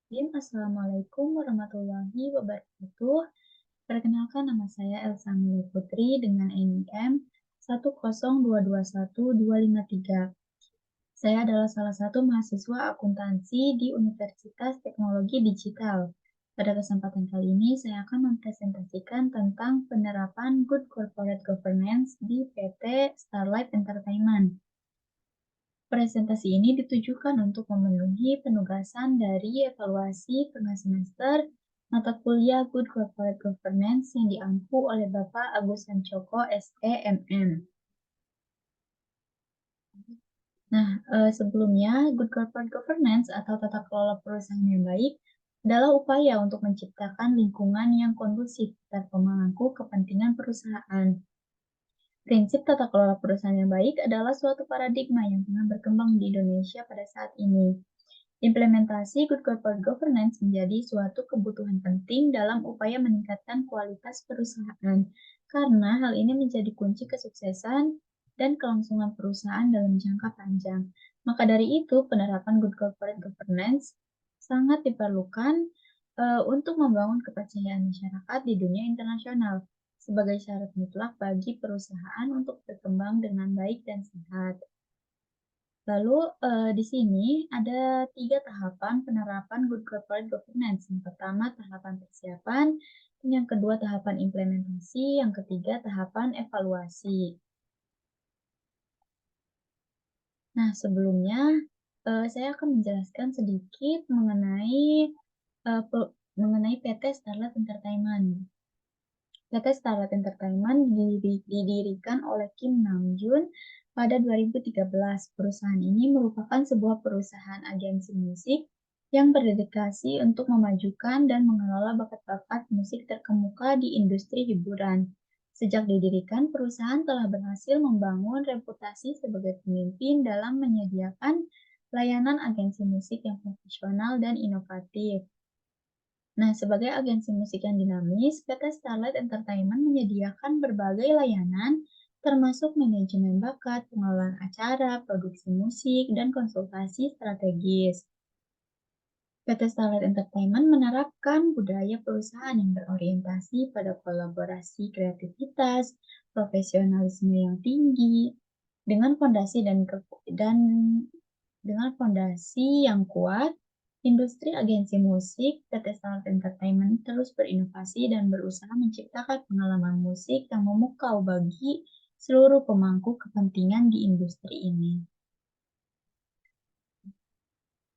Assalamualaikum warahmatullahi wabarakatuh. Perkenalkan nama saya Elsa Mili Putri dengan NIM 10221-253. Saya adalah salah satu mahasiswa akuntansi di Universitas Teknologi Digital. Pada kesempatan kali ini, saya akan mempresentasikan tentang penerapan Good Corporate Governance di PT Starlight Entertainment. Presentasi ini ditujukan untuk memenuhi penugasan dari evaluasi tengah semester mata kuliah Good Corporate Governance yang diampu oleh Bapak Agus Sancoko, SE, MM. Nah, sebelumnya, Good Corporate Governance atau tata kelola perusahaan yang baik adalah upaya untuk menciptakan lingkungan yang kondusif dan pemangku kepentingan perusahaan. Prinsip tata kelola perusahaan yang baik adalah suatu paradigma yang tengah berkembang di Indonesia pada saat ini. Implementasi Good Corporate Governance menjadi suatu kebutuhan penting dalam upaya meningkatkan kualitas perusahaan, karena hal ini menjadi kunci kesuksesan dan kelangsungan perusahaan dalam jangka panjang. Maka dari itu, penerapan Good Corporate Governance sangat diperlukan untuk membangun kepercayaan masyarakat di dunia internasional sebagai syarat mutlak bagi perusahaan untuk berkembang dengan baik dan sehat. Lalu di sini ada 3 tahapan penerapan Good Corporate Governance. Yang pertama tahapan persiapan, yang kedua tahapan implementasi, yang ketiga tahapan evaluasi. Nah, sebelumnya saya akan menjelaskan sedikit mengenai PT Starlight Entertainment. PT Starlight Entertainment didirikan oleh Kim Namjoon pada 2013. Perusahaan ini merupakan sebuah perusahaan agensi musik yang berdedikasi untuk memajukan dan mengelola bakat-bakat musik terkemuka di industri hiburan. Sejak didirikan, perusahaan telah berhasil membangun reputasi sebagai pemimpin dalam menyediakan layanan agensi musik yang profesional dan inovatif. Nah, sebagai agensi musik yang dinamis, PT Starlight Entertainment menyediakan berbagai layanan, termasuk manajemen bakat, pengelolaan acara, produksi musik, dan konsultasi strategis. PT Starlight Entertainment menerapkan budaya perusahaan yang berorientasi pada kolaborasi kreativitas, profesionalisme yang tinggi, dengan fondasi yang kuat. Industri agensi musik, PT Starlight Entertainment terus berinovasi dan berusaha menciptakan pengalaman musik yang memukau bagi seluruh pemangku kepentingan di industri ini.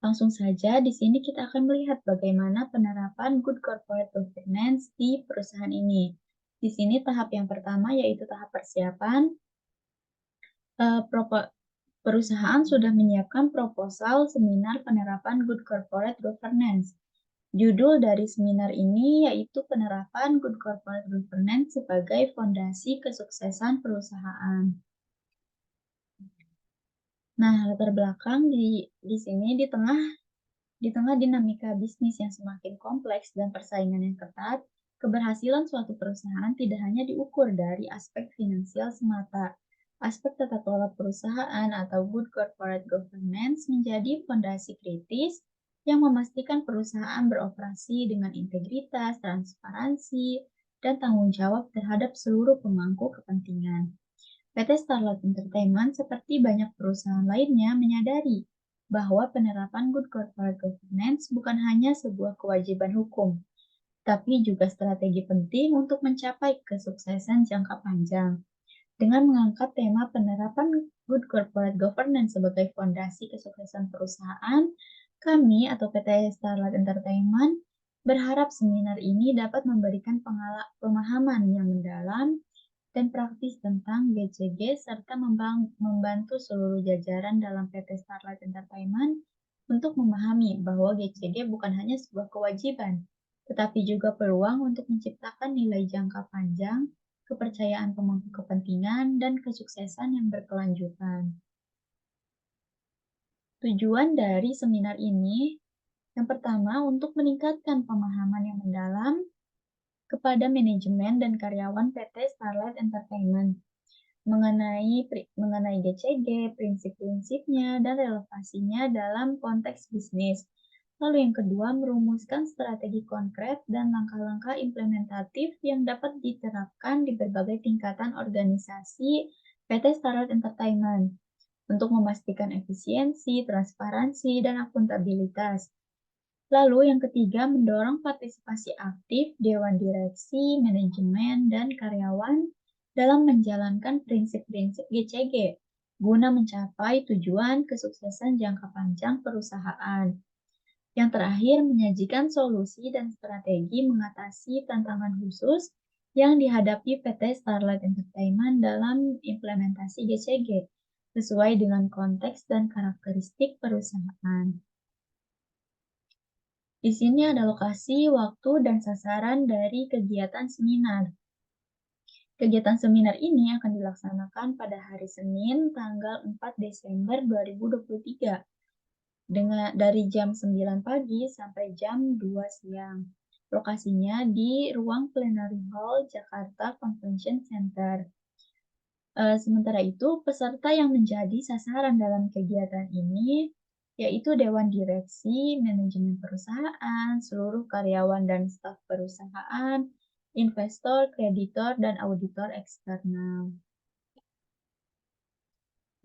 Langsung saja, di sini kita akan melihat bagaimana penerapan Good Corporate Governance di perusahaan ini. Di sini tahap yang pertama yaitu tahap persiapan. Perusahaan sudah menyiapkan proposal seminar penerapan Good Corporate Governance. Judul dari seminar ini yaitu penerapan Good Corporate Governance sebagai fondasi kesuksesan perusahaan. Nah, latar belakang di sini di tengah dinamika bisnis yang semakin kompleks dan persaingan yang ketat, keberhasilan suatu perusahaan tidak hanya diukur dari aspek finansial semata. Aspek tata kelola perusahaan atau Good Corporate Governance menjadi fondasi kritis yang memastikan perusahaan beroperasi dengan integritas, transparansi, dan tanggung jawab terhadap seluruh pemangku kepentingan. PT Starlight Entertainment seperti banyak perusahaan lainnya menyadari bahwa penerapan Good Corporate Governance bukan hanya sebuah kewajiban hukum, tapi juga strategi penting untuk mencapai kesuksesan jangka panjang. Dengan mengangkat tema penerapan Good Corporate Governance sebagai fondasi kesuksesan perusahaan, kami atau PT Starlight Entertainment berharap seminar ini dapat memberikan pemahaman yang mendalam dan praktis tentang GCG serta membantu seluruh jajaran dalam PT Starlight Entertainment untuk memahami bahwa GCG bukan hanya sebuah kewajiban, tetapi juga peluang untuk menciptakan nilai jangka panjang, kepercayaan pemangku kepentingan, dan kesuksesan yang berkelanjutan. Tujuan dari seminar ini, yang pertama, untuk meningkatkan pemahaman yang mendalam kepada manajemen dan karyawan PT Starlight Entertainment mengenai GCG, prinsip-prinsipnya, dan relevansinya dalam konteks bisnis. Lalu yang kedua, merumuskan strategi konkret dan langkah-langkah implementatif yang dapat diterapkan di berbagai tingkatan organisasi PT Starlight Entertainment untuk memastikan efisiensi, transparansi, dan akuntabilitas. Lalu yang ketiga, mendorong partisipasi aktif Dewan Direksi, Manajemen, dan karyawan dalam menjalankan prinsip-prinsip GCG guna mencapai tujuan kesuksesan jangka panjang perusahaan. Yang terakhir, menyajikan solusi dan strategi mengatasi tantangan khusus yang dihadapi PT Starlight Entertainment dalam implementasi GCG sesuai dengan konteks dan karakteristik perusahaan. Di sini ada lokasi, waktu, dan sasaran dari kegiatan seminar. Kegiatan seminar ini akan dilaksanakan pada hari Senin, tanggal 4 Desember 2023, dari jam 9 pagi sampai jam 2 siang. Lokasinya di Ruang Plenary Hall Jakarta Convention Center. Sementara itu, peserta yang menjadi sasaran dalam kegiatan ini yaitu Dewan Direksi, Manajemen Perusahaan, seluruh karyawan dan staf perusahaan, investor, kreditor, dan auditor eksternal.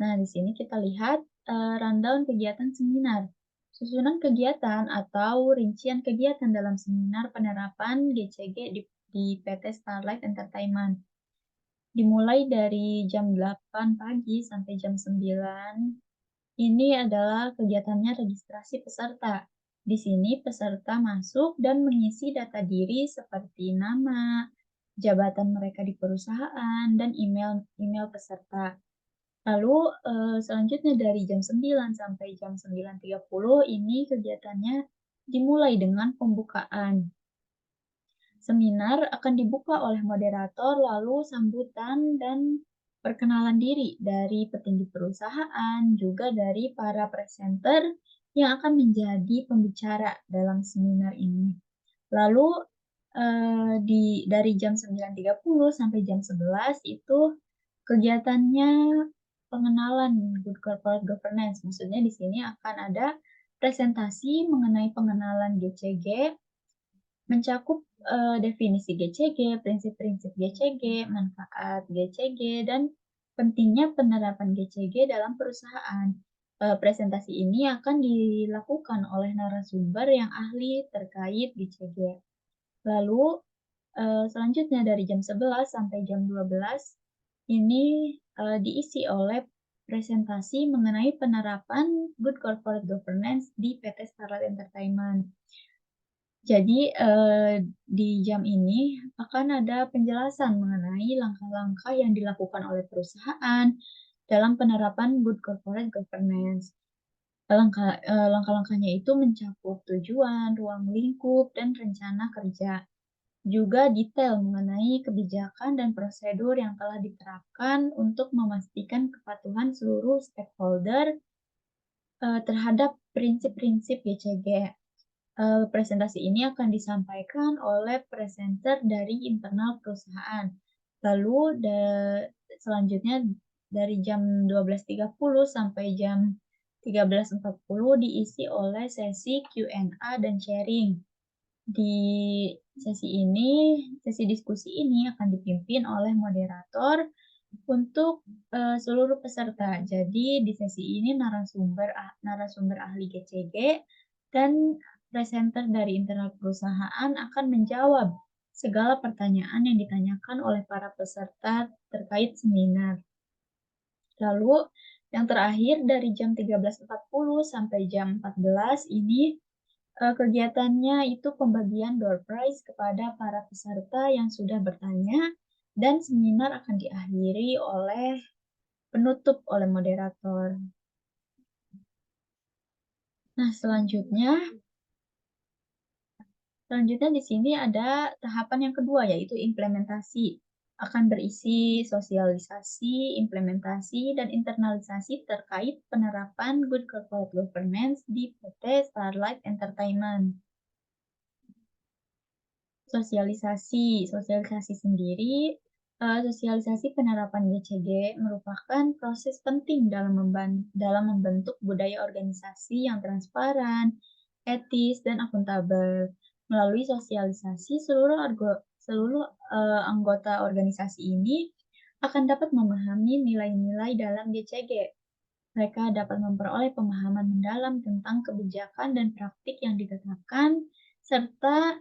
Nah, di sini kita lihat rundown kegiatan seminar. Susunan kegiatan atau rincian kegiatan dalam seminar penerapan GCG di PT Starlight Entertainment. Dimulai dari jam 8 pagi sampai jam 9. Ini adalah kegiatannya registrasi peserta. Di sini peserta masuk dan mengisi data diri seperti nama, jabatan mereka di perusahaan, dan email peserta. Lalu selanjutnya dari jam 9 sampai jam 9.30 ini kegiatannya dimulai dengan pembukaan. Seminar akan dibuka oleh moderator, lalu sambutan dan perkenalan diri dari petinggi perusahaan, juga dari para presenter yang akan menjadi pembicara dalam seminar ini. Lalu dari jam 9.30 sampai jam 11 itu kegiatannya pengenalan Good Corporate Governance. Maksudnya di sini akan ada presentasi mengenai pengenalan GCG, mencakup definisi GCG, prinsip-prinsip GCG, manfaat GCG, dan pentingnya penerapan GCG dalam perusahaan. Presentasi ini akan dilakukan oleh narasumber yang ahli terkait GCG. Lalu selanjutnya dari jam 11 sampai jam 12 ini diisi oleh presentasi mengenai penerapan Good Corporate Governance di PT Starlight Entertainment. Jadi di jam ini akan ada penjelasan mengenai langkah-langkah yang dilakukan oleh perusahaan dalam penerapan Good Corporate Governance. Langkah-langkahnya itu mencakup tujuan, ruang lingkup, dan rencana kerja. Juga detail mengenai kebijakan dan prosedur yang telah diterapkan untuk memastikan kepatuhan seluruh stakeholder terhadap prinsip-prinsip GCG. Presentasi ini akan disampaikan oleh presenter dari internal perusahaan. Lalu selanjutnya dari jam 12.30 sampai jam 13.40 diisi oleh sesi Q&A dan sharing. Di sesi diskusi ini akan dipimpin oleh moderator untuk seluruh peserta. Jadi di sesi ini narasumber ahli GCG dan presenter dari internal perusahaan akan menjawab segala pertanyaan yang ditanyakan oleh para peserta terkait seminar. Lalu yang terakhir dari jam 13.40 sampai jam 14 ini kegiatannya itu pembagian door prize kepada para peserta yang sudah bertanya dan seminar akan diakhiri oleh penutup oleh moderator. Nah, selanjutnya di sini ada tahapan yang kedua, yaitu implementasi. Akan berisi sosialisasi, implementasi, dan internalisasi terkait penerapan Good Corporate Governance di PT Starlight Entertainment. Sosialisasi sendiri, sosialisasi penerapan GCG merupakan proses penting dalam membentuk budaya organisasi yang transparan, etis, dan akuntabel. Melalui sosialisasi, seluruh anggota organisasi ini akan dapat memahami nilai-nilai dalam GCG. Mereka dapat memperoleh pemahaman mendalam tentang kebijakan dan praktik yang ditetapkan, serta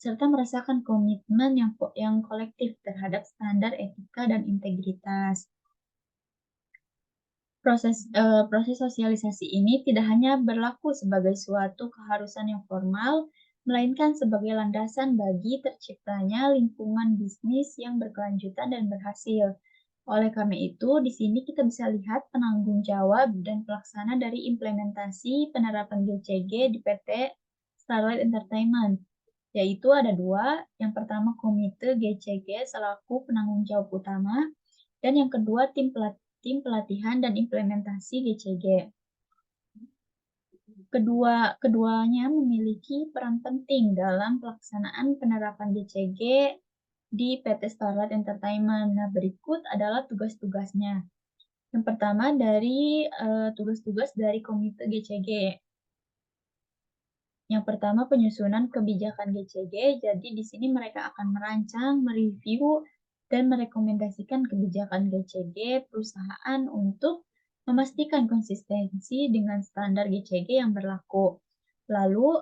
serta merasakan komitmen yang kolektif terhadap standar etika dan integritas. Proses sosialisasi ini tidak hanya berlaku sebagai suatu keharusan yang formal, melainkan sebagai landasan bagi terciptanya lingkungan bisnis yang berkelanjutan dan berhasil. Oleh karena itu, di sini kita bisa lihat penanggung jawab dan pelaksana dari implementasi penerapan GCG di PT Starlight Entertainment, yaitu ada dua. Yang pertama, Komite GCG selaku penanggung jawab utama, dan yang kedua, tim pelatihan dan implementasi GCG. Keduanya memiliki peran penting dalam pelaksanaan penerapan GCG di PT Starlight Entertainment. Nah, berikut adalah tugas-tugasnya. Yang pertama tugas-tugas dari Komite GCG. Yang pertama, penyusunan kebijakan GCG. Jadi di sini mereka akan merancang, mereview, dan merekomendasikan kebijakan GCG perusahaan untuk memastikan konsistensi dengan standar GCG yang berlaku. Lalu,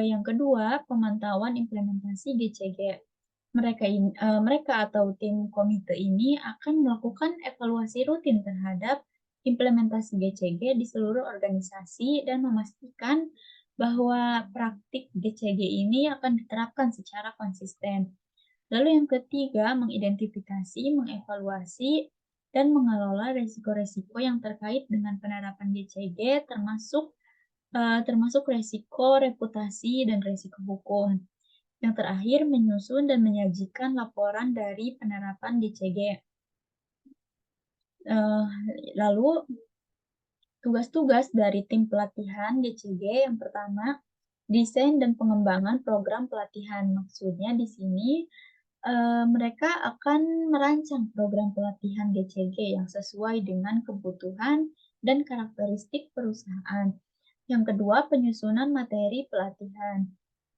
yang kedua, pemantauan implementasi GCG. Mereka atau tim komite ini akan melakukan evaluasi rutin terhadap implementasi GCG di seluruh organisasi dan memastikan bahwa praktik GCG ini akan diterapkan secara konsisten. Lalu yang ketiga, mengidentifikasi, mengevaluasi, dan mengelola risiko-risiko yang terkait dengan penerapan GCG termasuk risiko reputasi dan risiko hukum. Yang terakhir, menyusun dan menyajikan laporan dari penerapan GCG. Lalu, tugas-tugas dari tim pelatihan GCG yang pertama, desain dan pengembangan program pelatihan. Maksudnya di sini mereka akan merancang program pelatihan GCG yang sesuai dengan kebutuhan dan karakteristik perusahaan. Yang kedua, penyusunan materi pelatihan.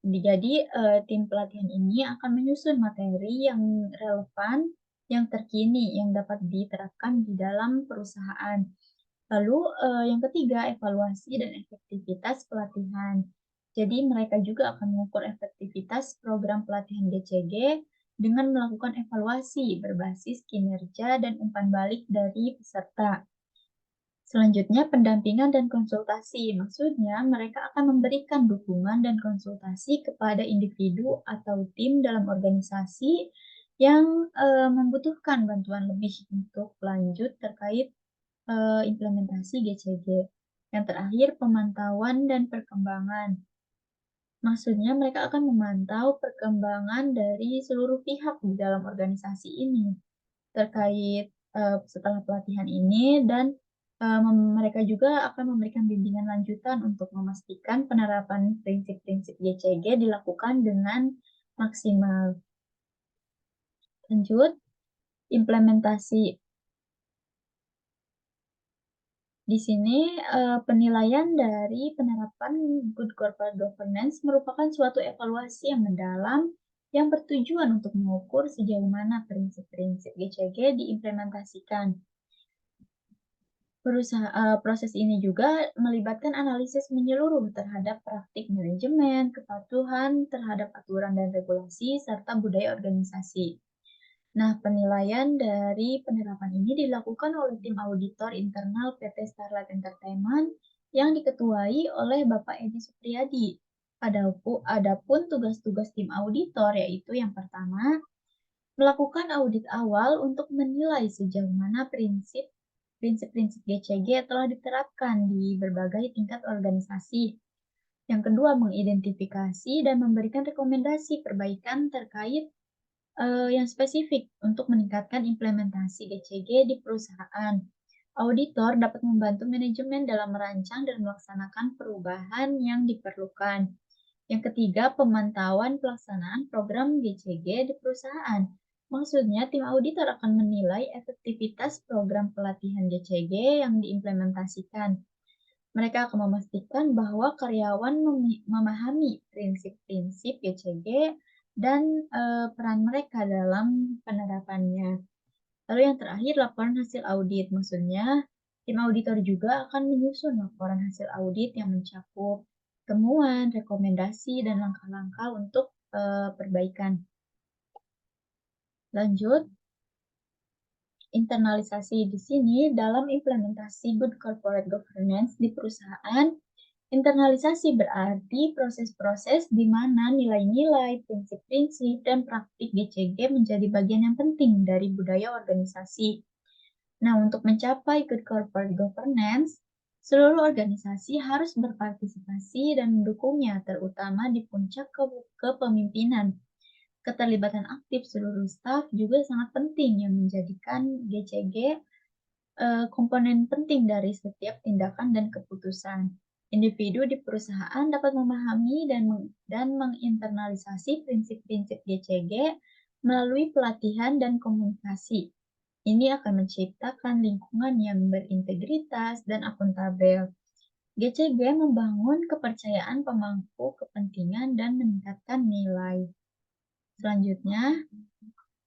Jadi, tim pelatihan ini akan menyusun materi yang relevan, yang terkini, yang dapat diterapkan di dalam perusahaan. Lalu, yang ketiga, evaluasi dan efektivitas pelatihan. Jadi, mereka juga akan mengukur efektivitas program pelatihan GCG dengan melakukan evaluasi berbasis kinerja dan umpan balik dari peserta. Selanjutnya, pendampingan dan konsultasi. Maksudnya, mereka akan memberikan dukungan dan konsultasi kepada individu atau tim dalam organisasi yang membutuhkan bantuan lebih untuk lanjut terkait implementasi GCG. Yang terakhir, pemantauan dan perkembangan. Maksudnya, mereka akan memantau perkembangan dari seluruh pihak di dalam organisasi ini terkait setelah pelatihan ini, dan mereka juga akan memberikan bimbingan lanjutan untuk memastikan penerapan prinsip-prinsip GCG dilakukan dengan maksimal. Lanjut, implementasi. Di sini, penilaian dari penerapan Good Corporate Governance merupakan suatu evaluasi yang mendalam yang bertujuan untuk mengukur sejauh mana prinsip-prinsip GCG diimplementasikan. Proses ini juga melibatkan analisis menyeluruh terhadap praktik manajemen, kepatuhan terhadap aturan dan regulasi, serta budaya organisasi. Nah, penilaian dari penerapan ini dilakukan oleh tim auditor internal PT Starlight Entertainment yang diketuai oleh Bapak Edi Supriyadi. Adapun tugas-tugas tim auditor yaitu yang pertama, melakukan audit awal untuk menilai sejauh mana prinsip-prinsip GCG telah diterapkan di berbagai tingkat organisasi. Yang kedua, mengidentifikasi dan memberikan rekomendasi perbaikan terkait yang spesifik untuk meningkatkan implementasi GCG di perusahaan. Auditor dapat membantu manajemen dalam merancang dan melaksanakan perubahan yang diperlukan. Yang ketiga, pemantauan pelaksanaan program GCG di perusahaan. Maksudnya, tim auditor akan menilai efektivitas program pelatihan GCG yang diimplementasikan. Mereka akan memastikan bahwa karyawan memahami prinsip-prinsip GCG dan peran mereka dalam penerapannya. Lalu yang terakhir, laporan hasil audit. Maksudnya, tim auditor juga akan menyusun laporan hasil audit yang mencakup temuan, rekomendasi, dan langkah-langkah untuk perbaikan. Lanjut, internalisasi di sini dalam implementasi good corporate governance di perusahaan. Internalisasi berarti proses-proses di mana nilai-nilai, prinsip-prinsip, dan praktik GCG menjadi bagian yang penting dari budaya organisasi. Nah, untuk mencapai good corporate governance, seluruh organisasi harus berpartisipasi dan mendukungnya, terutama di puncak kepemimpinan. Keterlibatan aktif seluruh staf juga sangat penting yang menjadikan GCG komponen penting dari setiap tindakan dan keputusan. Individu di perusahaan dapat memahami dan menginternalisasi prinsip-prinsip GCG melalui pelatihan dan komunikasi. Ini akan menciptakan lingkungan yang berintegritas dan akuntabel. GCG membangun kepercayaan pemangku kepentingan dan meningkatkan nilai. Selanjutnya,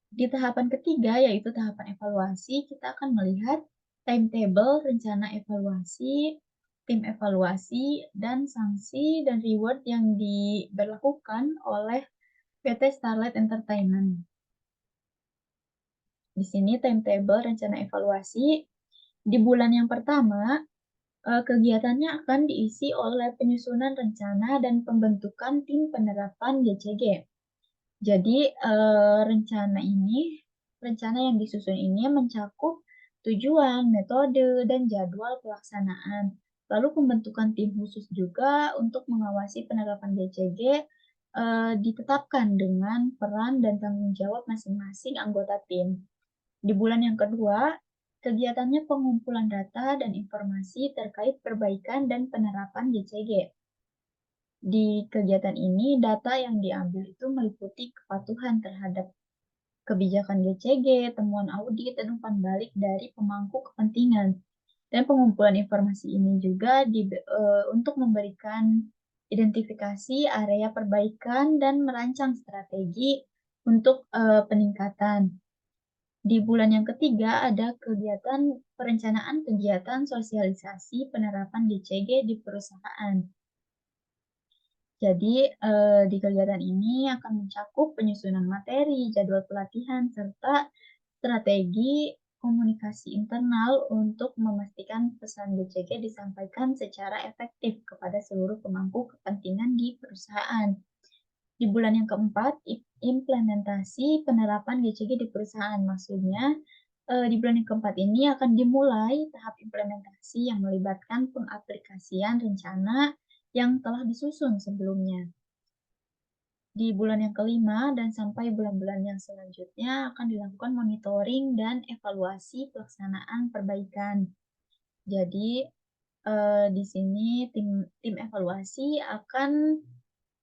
di tahapan ketiga, yaitu tahapan evaluasi, kita akan melihat timetable, rencana evaluasi, tim evaluasi, dan sanksi dan reward yang diberlakukan oleh PT Starlight Entertainment. Di sini timetable rencana evaluasi. Di bulan yang pertama, kegiatannya akan diisi oleh penyusunan rencana dan pembentukan tim penerapan GCG. Jadi, rencana yang disusun ini mencakup tujuan, metode, dan jadwal pelaksanaan. Lalu pembentukan tim khusus juga untuk mengawasi penerapan GCG ditetapkan dengan peran dan tanggung jawab masing-masing anggota tim. Di bulan yang kedua, kegiatannya pengumpulan data dan informasi terkait perbaikan dan penerapan GCG. Di kegiatan ini, data yang diambil itu meliputi kepatuhan terhadap kebijakan GCG, temuan audit, dan umpan balik dari pemangku kepentingan. Dan pengumpulan informasi ini juga untuk memberikan identifikasi area perbaikan dan merancang strategi untuk peningkatan. Di bulan yang ketiga ada kegiatan perencanaan kegiatan sosialisasi penerapan GCG di perusahaan. Jadi, di kegiatan ini akan mencakup penyusunan materi, jadwal pelatihan, serta strategi komunikasi internal untuk memastikan pesan GCG disampaikan secara efektif kepada seluruh pemangku kepentingan di perusahaan. Di bulan yang keempat, implementasi penerapan GCG di perusahaan. Maksudnya, di bulan yang keempat ini akan dimulai tahap implementasi yang melibatkan pengaplikasian rencana yang telah disusun sebelumnya. Di bulan yang kelima dan sampai bulan-bulan yang selanjutnya akan dilakukan monitoring dan evaluasi pelaksanaan perbaikan. Jadi, di sini tim evaluasi akan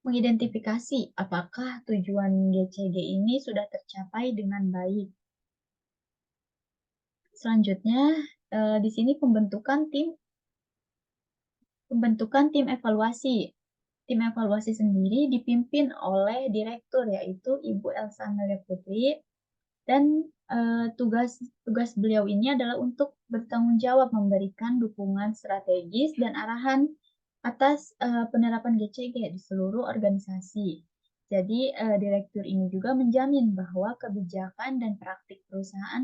mengidentifikasi apakah tujuan GCG ini sudah tercapai dengan baik. Selanjutnya, di sini pembentukan tim evaluasi. Tim evaluasi sendiri dipimpin oleh direktur, yaitu Ibu Elsa Amelia Putri, dan tugas beliau ini adalah untuk bertanggung jawab memberikan dukungan strategis dan arahan atas penerapan GCG di seluruh organisasi. Jadi, direktur ini juga menjamin bahwa kebijakan dan praktik perusahaan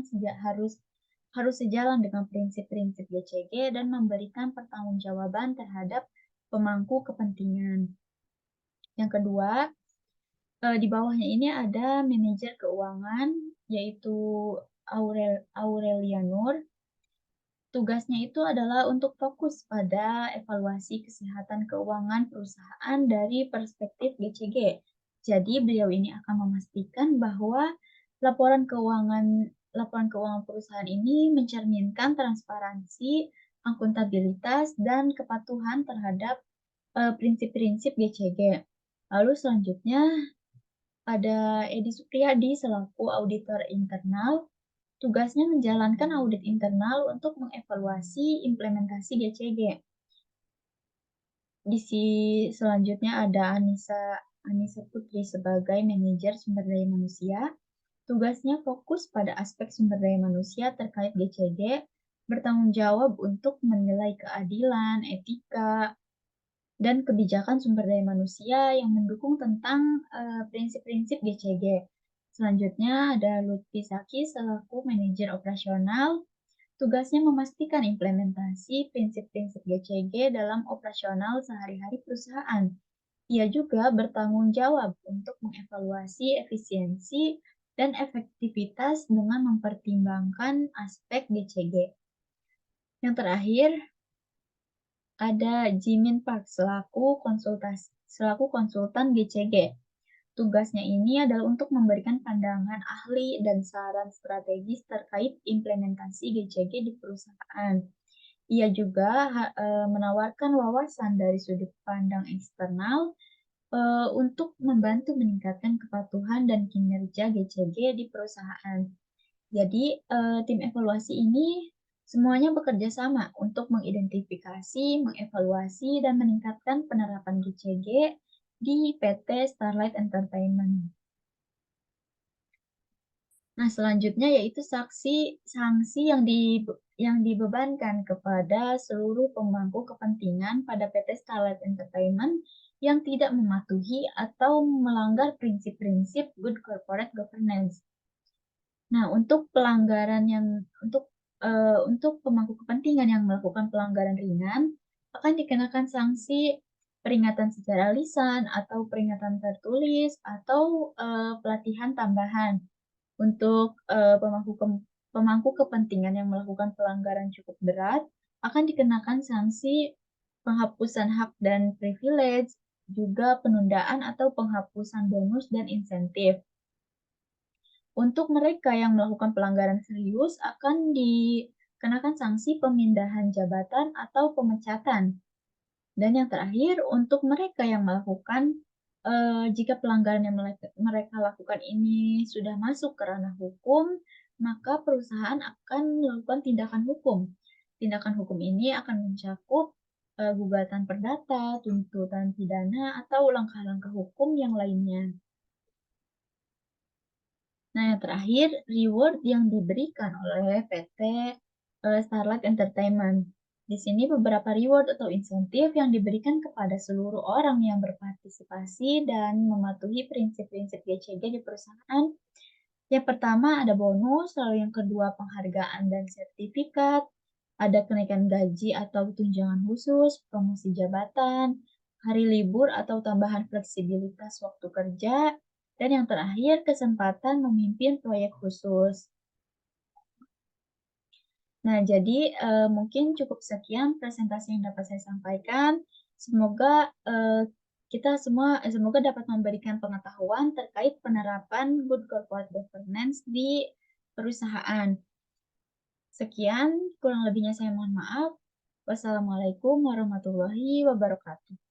harus sejalan dengan prinsip-prinsip GCG dan memberikan pertanggungjawaban terhadap pemangku kepentingan. Yang kedua, di bawahnya ini ada manajer keuangan, yaitu Aurelia Nur. Tugasnya itu adalah untuk fokus pada evaluasi kesehatan keuangan perusahaan dari perspektif GCG. Jadi beliau ini akan memastikan bahwa laporan keuangan perusahaan ini mencerminkan transparansi, akuntabilitas, dan kepatuhan terhadap prinsip-prinsip GCG. Lalu selanjutnya ada Edi Supriyadi selaku auditor internal. Tugasnya menjalankan audit internal untuk mengevaluasi implementasi GCG. selanjutnya ada Anissa Putri sebagai manajer sumber daya manusia. Tugasnya fokus pada aspek sumber daya manusia terkait GCG, bertanggung jawab untuk menilai keadilan, etika, dan kebijakan sumber daya manusia yang mendukung tentang prinsip-prinsip GCG. Selanjutnya ada Lutfi Saki selaku manajer operasional. Tugasnya memastikan implementasi prinsip-prinsip GCG dalam operasional sehari-hari perusahaan. Ia juga bertanggung jawab untuk mengevaluasi efisiensi dan efektivitas dengan mempertimbangkan aspek GCG. Yang terakhir, ada Jimin Park selaku konsultan GCG. Tugasnya ini adalah untuk memberikan pandangan ahli dan saran strategis terkait implementasi GCG di perusahaan. Ia juga menawarkan wawasan dari sudut pandang eksternal untuk membantu meningkatkan kepatuhan dan kinerja GCG di perusahaan. Jadi, tim evaluasi ini semuanya bekerja sama untuk mengidentifikasi, mengevaluasi, dan meningkatkan penerapan GCG di PT Starlight Entertainment. Nah, selanjutnya yaitu sanksi yang dibebankan kepada seluruh pemangku kepentingan pada PT Starlight Entertainment yang tidak mematuhi atau melanggar prinsip-prinsip Good Corporate Governance. Nah, untuk pemangku kepentingan yang melakukan pelanggaran ringan akan dikenakan sanksi peringatan secara lisan atau peringatan tertulis atau pelatihan tambahan. Untuk pemangku kepentingan yang melakukan pelanggaran cukup berat akan dikenakan sanksi penghapusan hak dan privilege, juga penundaan atau penghapusan bonus dan insentif. Untuk mereka yang melakukan pelanggaran serius akan dikenakan sanksi pemindahan jabatan atau pemecatan. Dan yang terakhir, untuk mereka yang melakukan jika pelanggaran yang mereka lakukan ini sudah masuk ke ranah hukum, maka perusahaan akan melakukan tindakan hukum. Tindakan hukum ini akan mencakup gugatan perdata, tuntutan pidana, atau langkah-langkah hukum yang lainnya. Nah, yang terakhir, reward yang diberikan oleh PT Starlight Entertainment. Di sini beberapa reward atau insentif yang diberikan kepada seluruh orang yang berpartisipasi dan mematuhi prinsip-prinsip GCG di perusahaan. Yang pertama ada bonus, lalu yang kedua penghargaan dan sertifikat, ada kenaikan gaji atau tunjangan khusus, promosi jabatan, hari libur atau tambahan fleksibilitas waktu kerja, dan yang terakhir kesempatan memimpin proyek khusus. Nah, jadi mungkin cukup sekian presentasi yang dapat saya sampaikan. Semoga semoga dapat memberikan pengetahuan terkait penerapan Good Corporate Governance di perusahaan. Sekian, kurang lebihnya saya mohon maaf. Wassalamualaikum warahmatullahi wabarakatuh.